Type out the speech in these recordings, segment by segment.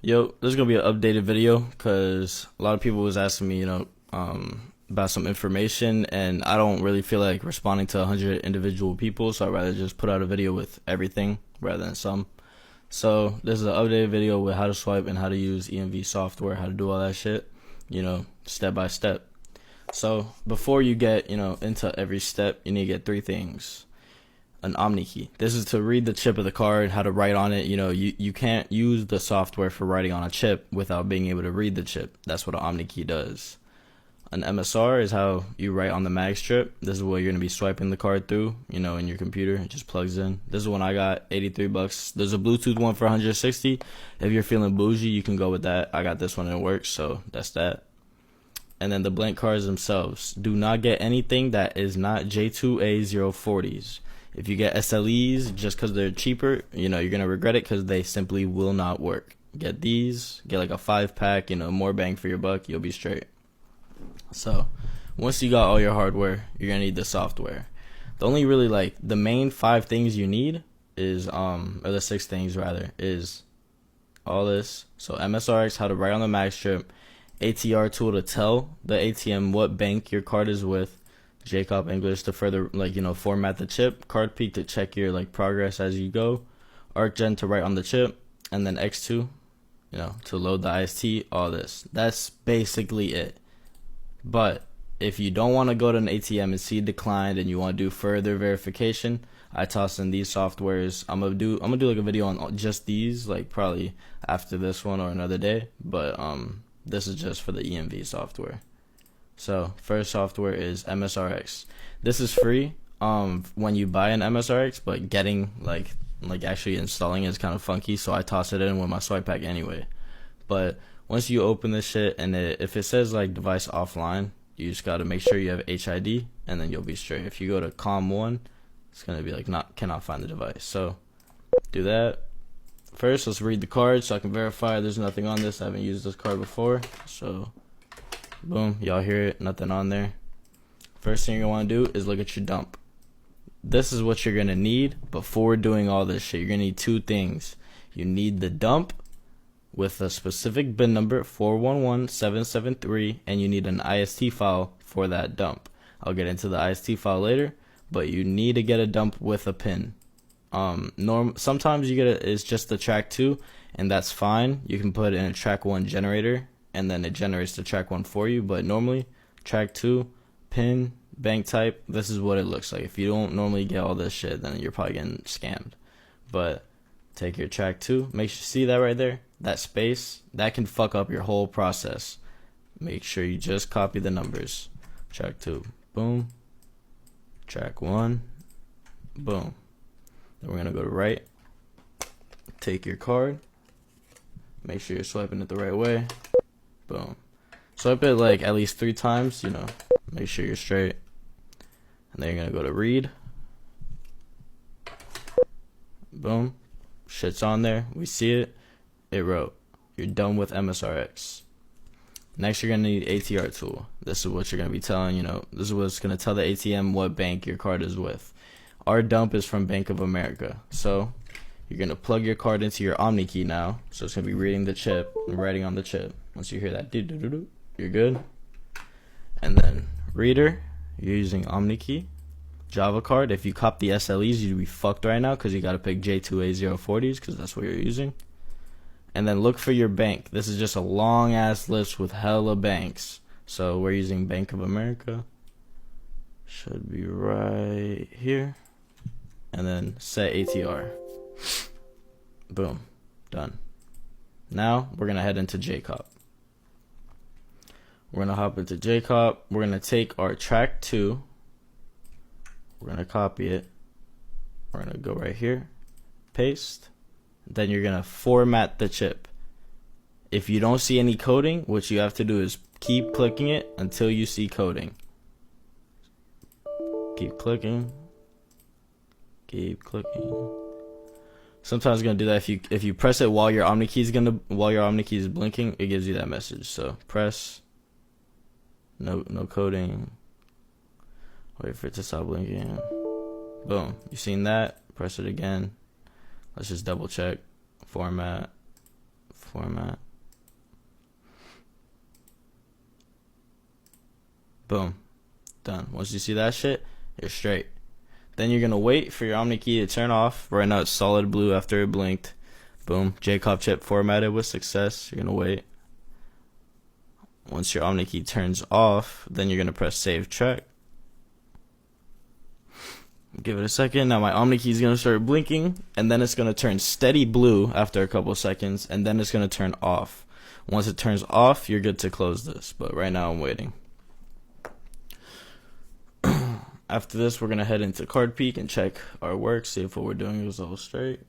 Yo, this is gonna be an updated video because a lot of people was asking me, about some information, and I don't really feel like responding to 100 individual people, so I'd rather just put out a video with everything rather than some. So this is an updated video with how to swipe and how to use EMV software, how to do all that shit, step by step. So before you get, into every step, you need to get three things. An Omni key. This is to read the chip of the card, how to write on it. You can't use the software for writing on a chip without being able to read the chip. That's what an Omni key does. An MSR is how you write on the mag strip. This is what you're going to be swiping the card through, in your computer. It just plugs in. This is one I got, 83 bucks. There's a Bluetooth one for 160. If you're feeling bougie, you can go with that. I got this one and it works, so that's that. And then the blank cards themselves. Do not get anything that is not J2A040s. If you get SLEs just because they're cheaper, you're going to regret it because they simply will not work. Get these, get like a 5-pack, more bang for your buck, you'll be straight. So, once you got all your hardware, you're going to need the software. The only really the main 5 things you need is, or the 6 things rather, is all this. So, MSRX, how to write on the mag strip, ATR tool to tell the ATM what bank your card is with, JCOP English to further format the chip, Card Peek to check your progress as you go, ArcGen to write on the chip, and then X2 to load the IST. All this, that's basically it. But if you don't want to go to an ATM and see declined and you want to do further verification, I toss in these softwares. I'm gonna do like a video on just these, probably after this one or another day, but this is just for the EMV software. So first software is MSRX. This is free when you buy an MSRX, but getting like actually installing it is kind of funky, so I toss it in with my swipe pack anyway. But once you open this shit and if it says device offline, you just got to make sure you have HID and then you'll be straight. If you go to COM1, it's going to be cannot find the device. So do that. First, let's read the card so I can verify there's nothing on this. I haven't used this card before, so boom, y'all hear it, nothing on there. First thing you want to do is look at your dump. This is what you're going to need before doing all this shit. You're going to need 2 things. You need the dump with a specific bin number, 411773, and you need an IST file for that dump. I'll get into the IST file later, but you need to get a dump with a pin. Sometimes you it's just the track 2, and that's fine. You can put it in a track 1 generator, and then it generates the track 1 for you, but normally track 2, pin, bank type, this is what it looks like. If you don't normally get all this shit, then you're probably getting scammed. But take your track 2, make sure you see that right there, that space, that can fuck up your whole process. Make sure you just copy the numbers. Track 2, boom. Track 1, boom. Then we're gonna go to right, take your card, make sure you're swiping it the right way. Boom. Swipe it at least 3 times, make sure you're straight. And then you're going to go to read. Boom. Shit's on there. We see it. It wrote. You're done with MSRX. Next, you're going to need ATR tool. This is what you're going to be telling, this is what's going to tell the ATM what bank your card is with. Our dump is from Bank of America. So you're going to plug your card into your Omni key now. So it's going to be reading the chip and writing on the chip. Once you hear that, you're good. And then reader, you're using Omni key. Java card, if you cop the SLEs, you'd be fucked right now because you got to pick J2A040s because that's what you're using. And then look for your bank. This is just a long ass list with hella banks. So we're using Bank of America. Should be right here. And then set ATR. Boom. Done. Now we're going to head into JCOP. We're going to hop into JCOP. We're going to take our track 2. We're going to copy it. We're going to go right here. Paste. Then you're going to format the chip. If you don't see any coding, what you have to do is keep clicking it until you see coding. Keep clicking. Keep clicking. Sometimes it's gonna do that if you press it while your Omni key is blinking, it gives you that message. So press. No coding. Wait for it to stop blinking. Boom. You seen that? Press it again. Let's just double check. Format. format. Boom. Done. Once you see that shit, you're straight. Then you're gonna wait for your OmniKey to turn off. Right now it's solid blue after it blinked. Boom. JCOP chip formatted with success. You're gonna wait. Once your OmniKey turns off, then you're gonna press save track. Give it a second. Now my OmniKey is gonna start blinking, and then it's gonna turn steady blue after a couple seconds, and then it's gonna turn off. Once it turns off, you're good to close this. But right now I'm waiting. After this, we're gonna head into CardPeek and check our work, see if what we're doing is all straight.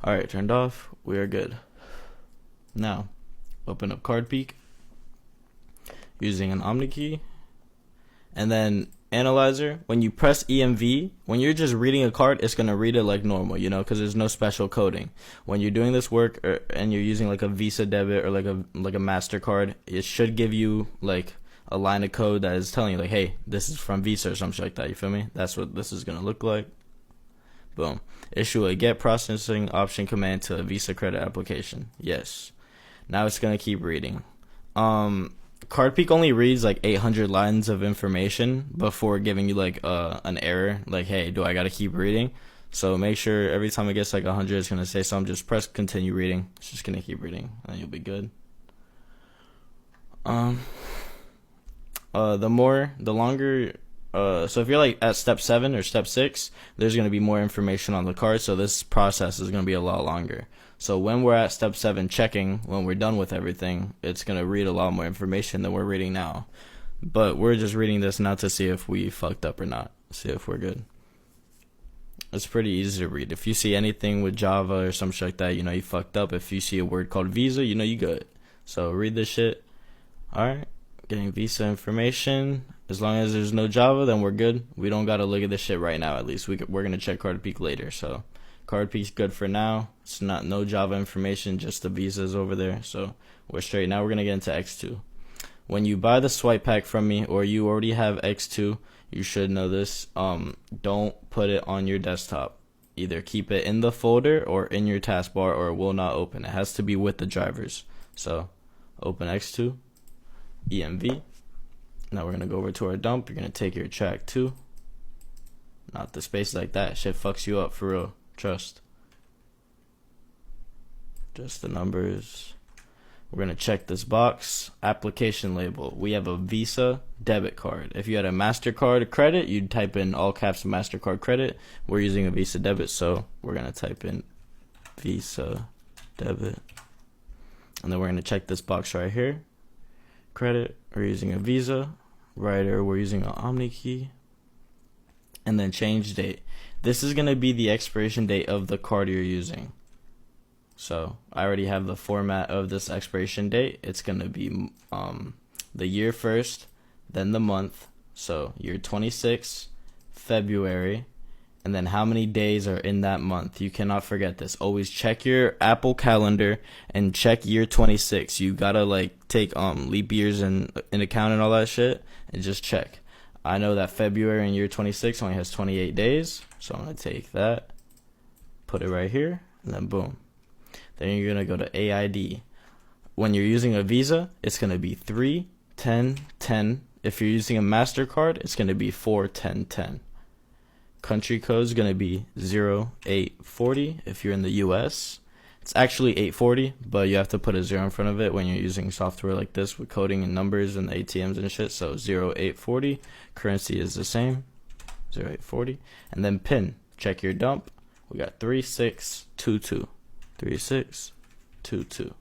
Alright, turned off. We are good. Now, open up CardPeek using an OmniKey. And then Analyzer, when you press EMV, when you're just reading a card, it's going to read it like normal, you know, because there's no special coding. When you're doing this work and you're using like a Visa debit or like a MasterCard, it should give you like a line of code that is telling you like, hey, this is from Visa or something like that. You feel me? That's what this is going to look like. Boom. Issue a get processing option command to a Visa credit application. Yes. Now it's going to keep reading. CardPeek only reads like 800 lines of information before giving you like an error, like, hey, do I gotta keep reading? So make sure every time it gets like 100, it's gonna say something. Just press continue reading. It's just gonna keep reading, and you'll be good. The longer. So if you're like at step 7 or step 6, there's gonna be more information on the card. So this process is gonna be a lot longer. So when we're at step 7 checking, when we're done with everything, it's going to read a lot more information than we're reading now. But we're just reading this not to see if we fucked up or not. See if we're good. It's pretty easy to read. If you see anything with Java or some shit like that, you know you fucked up. If you see a word called Visa, you know you good. So read this shit. Alright. Getting Visa information. As long as there's no Java, then we're good. We don't got to look at this shit right now, at least. We're going to check CardPeek later, so... CardPeek's good for now. It's no Java information, just the visas over there. So we're straight. Now we're going to get into X2. When you buy the swipe pack from me or you already have X2, you should know this. Don't put it on your desktop. Either keep it in the folder or in your taskbar or it will not open. It has to be with the drivers. So open X2, EMV. Now we're going to go over to our dump. You're going to take your track 2. Not the space like that. Shit fucks you up for real. Trust. Just the numbers. We're going to check this box. Application label. We have a Visa debit card. If you had a MasterCard credit, you'd type in all caps MasterCard credit. We're using a Visa debit, so we're going to type in Visa debit. And then we're going to check this box right here. Credit, we're using a Visa. Right here, we're using an OmniKey. And then change date. This is going to be the expiration date of the card you're using. So I already have the format of this expiration date. It's going to be the year first, then the month. So year 26, February, and then how many days are in that month. You cannot forget this. Always check your Apple calendar and check year 26. You got to like take leap years in account and all that shit and just check. I know that February in year 26 only has 28 days, so I'm going to take that, put it right here, and then boom. Then you're going to go to AID. When you're using a Visa, it's going to be 3, 10, 10. If you're using a MasterCard, it's going to be 4, 10, 10. Country code is going to be 0840 if you're in the US. It's actually 840, but you have to put a 0 in front of it when you're using software like this with coding and numbers and ATMs and shit. So 0840. Currency is the same, 0840. And then PIN. Check your dump. We got 3622. 3622.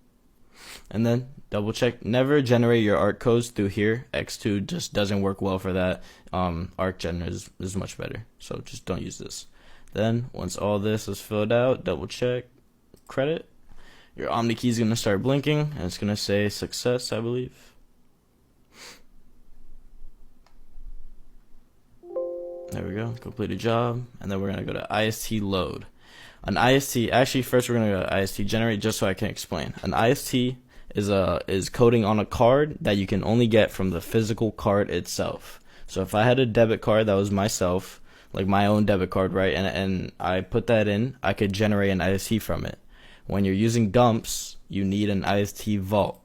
And then double check. Never generate your ARC codes through here. X2 just doesn't work well for that. ARC Gen is much better. So just don't use this. Then once all this is filled out, double check. Credit. Your OmniKey is going to start blinking and it's going to say success, I believe. There we go. Completed job. And then we're going to go to IST load. An IST, actually first we're going to go to IST generate just so I can explain. An IST is coding on a card that you can only get from the physical card itself. So if I had a debit card that was myself, like my own debit card, right? And I put that in, I could generate an IST from it. When you're using dumps, you need an IST vault.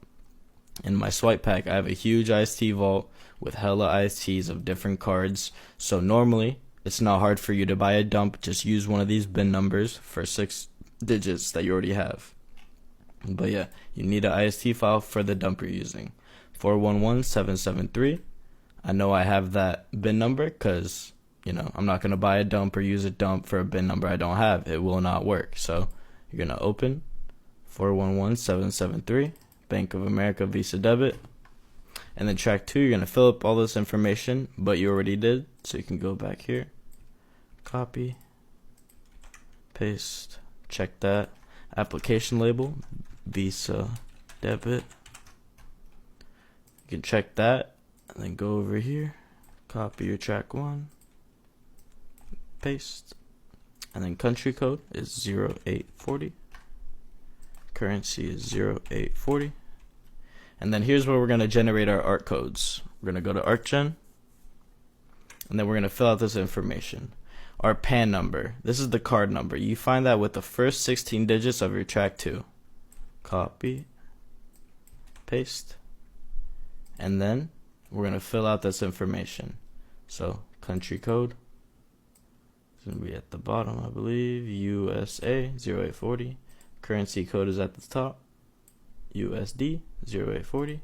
In my swipe pack, I have a huge IST vault with hella ISTs of different cards. So normally, it's not hard for you to buy a dump. Just use one of these bin numbers for 6 digits that you already have. But yeah, you need an IST file for the dump you're using. 411773. I know I have that bin number because, I'm not going to buy a dump or use a dump for a bin number I don't have. It will not work. So you're going to open 411773, Bank of America Visa Debit. And then track 2, you're going to fill up all this information, but you already did. So you can go back here, copy, paste, check that. Application label, Visa Debit. You can check that, and then go over here, copy your track 1, paste, and then country code is 0840. Currency is 0840. And then here's where we're going to generate our art codes. We're going to go to ArtGen, and then we're going to fill out this information. Our PAN number, this is the card number. You find that with the first 16 digits of your track 2. Copy, paste, and then we're going to fill out this information. So country code is going to be at the bottom, I believe. USA 0840. Currency code is at the top. USD 0840.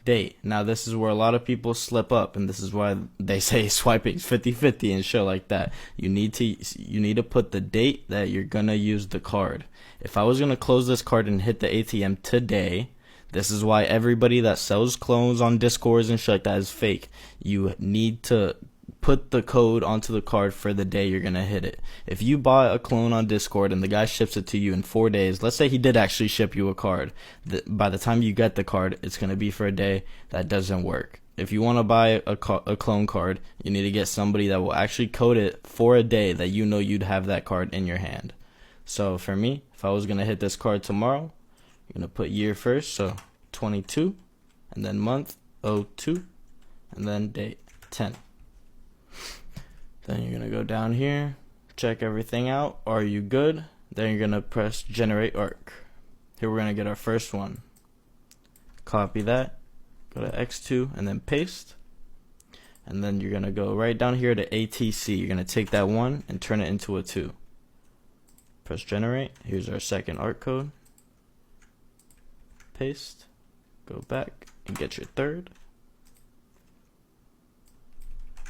Date. Now this is where a lot of people slip up, and this is why they say swiping 50-50 and shit like that. You need to put the date that you're gonna use the card. If I was gonna close this card and hit the ATM today, this is why everybody that sells clones on Discords and shit like that is fake. You need to put the code onto the card for the day you're gonna hit it. If you buy a clone on Discord and the guy ships it to you in 4 days, let's say he did actually ship you a card, by the time you get the card, it's gonna be for a day. That doesn't work. If you want to buy a clone card, you need to get somebody that will actually code it for a day that you know you'd have that card in your hand. So for me, if I was gonna hit this card tomorrow, I'm gonna put year first, so 22, and then month 02, and then date 10. Then you're going to go down here, check everything out. Are you good? Then you're going to press generate arc. Here we're going to get our first one. Copy that, go to X2, and then paste. And then you're going to go right down here to ATC. You're going to take that 1 and turn it into a 2. Press generate. Here's our second arc code. Paste. Go back and get your third.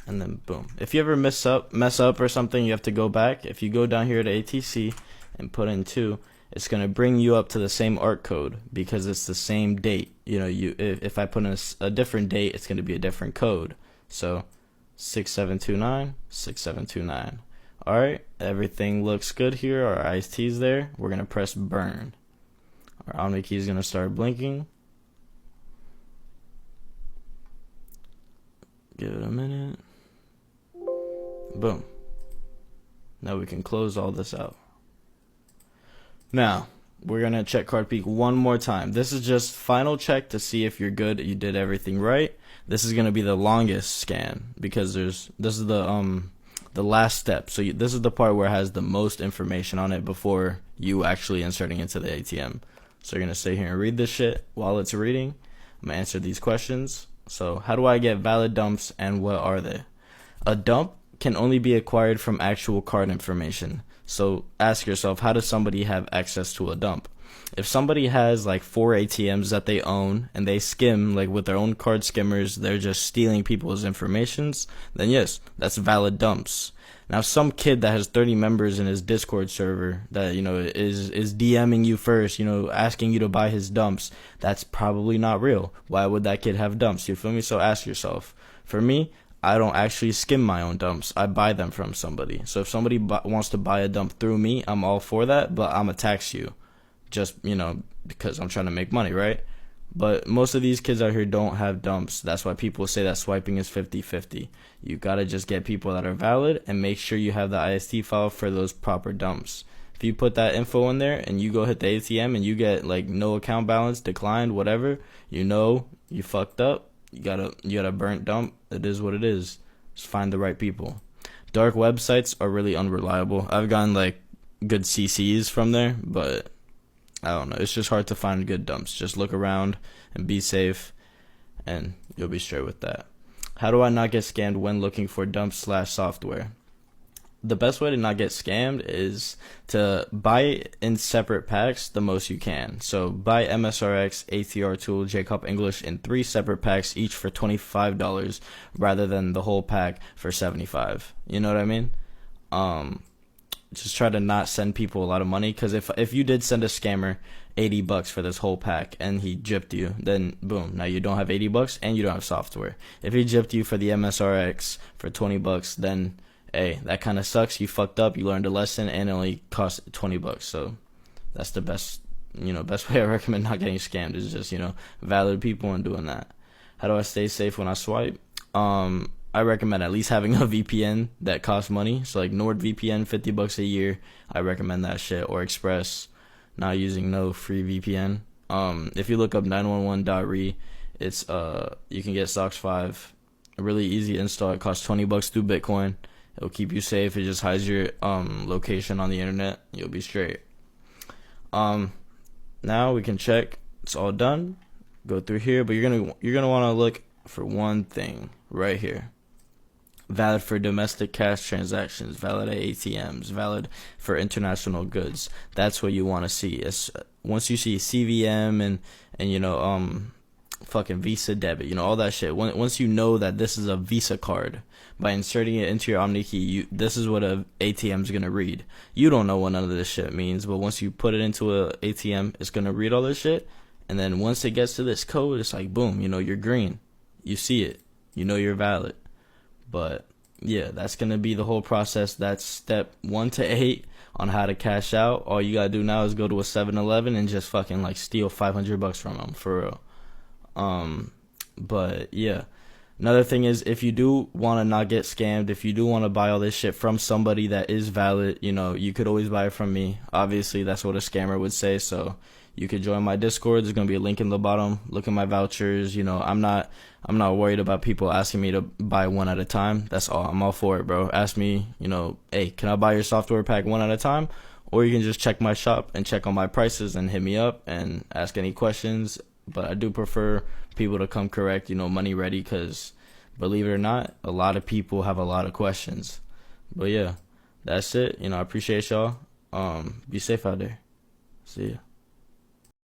And then boom. If you ever mess up or something, you have to go back. If you go down here to ATC and put in 2, it's going to bring you up to the same art code because it's the same date. If I put in a different date, it's going to be a different code. So 6729, 6729. Alright, everything looks good here. Our IST is there. We're going to press burn. Our OmniKey is going to start blinking. Give it a minute. Boom. Now we can close all this out. Now, we're going to check CardPeek one more time. This is just final check to see if you're good, you did everything right. This is going to be the longest scan because this is the last step. So this is the part where it has the most information on it before you actually inserting into the ATM. So you're going to stay here and read this shit while it's reading. I'm going to answer these questions. So how do I get valid dumps and what are they? A dump can only be acquired from actual card information. So ask yourself, how does somebody have access to a dump? If somebody has like 4 ATMs that they own and they skim like with their own card skimmers, they're just stealing people's informations, then yes, that's valid dumps. Now some kid that has 30 members in his Discord server that is DMing you first, asking you to buy his dumps, that's probably not real. Why would that kid have dumps? You feel me? So ask yourself. For me, I don't actually skim my own dumps. I buy them from somebody. So if somebody wants to buy a dump through me, I'm all for that, but I'm gonna tax you. Just, because I'm trying to make money, right? But most of these kids out here don't have dumps. That's why people say that swiping is 50-50. You gotta just get people that are valid and make sure you have the IST file for those proper dumps. If you put that info in there and you go hit the ATM and you get like no account balance, declined, whatever, you fucked up. You got a burnt dump. It is what it is. Just find the right people. Dark websites are really unreliable. I've gotten like good CCs from there, but I don't know. It's just hard to find good dumps. Just look around and be safe, and you'll be straight with that. How do I not get scammed when looking for dumps/software? The best way to not get scammed is to buy in separate packs the most you can. So buy MSRX, ATR Tool, Jacob English in 3 separate packs, each for $25, rather than the whole pack for $75. You know what I mean? Just try to not send people a lot of money, because if you did send a scammer $80 for this whole pack and he gypped you, then boom, now you don't have $80 and you don't have software. If he gypped you for the MSRX for $20, then hey, that kind of sucks. You fucked up. You learned a lesson, and it only cost $20. So that's the best way I recommend not getting scammed is just, valid people and doing that. How do I stay safe when I swipe? I recommend at least having a VPN that costs money. So like NordVPN, $50 a year. I recommend that shit. Or Express, not using no free VPN. If you look up 911.re, it's you can get SOCKS 5. A really easy install. It costs $20 through Bitcoin. It'll keep you safe. It just hides your location on the internet. You'll be straight. Now we can check. It's all done. Go through here, but you're gonna want to look for one thing right here. Valid for domestic cash transactions, valid at ATMs, valid for international goods. That's what you want to see. It's, once you see CVM and fucking Visa debit, all that shit. Once you know that this is a Visa card, by inserting it into your OmniKey, this is what a ATM is gonna read. You don't know what none of this shit means, but once you put it into a ATM, it's gonna read all this shit. And then once it gets to this code, it's like boom, you're green. You see it, you're valid. But yeah, that's gonna be the whole process. That's step 1 to 8 on how to cash out. All you gotta do now is go to a 7-Eleven and just fucking like steal $500 from them, for real. But yeah, another thing is, if you do want to not get scammed, if you do want to buy all this shit from somebody that is valid, you could always buy it from me. Obviously, that's what a scammer would say. So you could join my Discord. There's gonna be a link in the bottom. Look at my vouchers. I'm not worried about people asking me to buy one at a time. That's all. I'm all for it, bro. Ask me, hey, can I buy your software pack one at a time? Or you can just check my shop and check on my prices and hit me up and ask any questions. But I do prefer people to come correct, money ready, because believe it or not, a lot of people have a lot of questions. But yeah, that's it. I appreciate y'all. Be safe out there. See ya.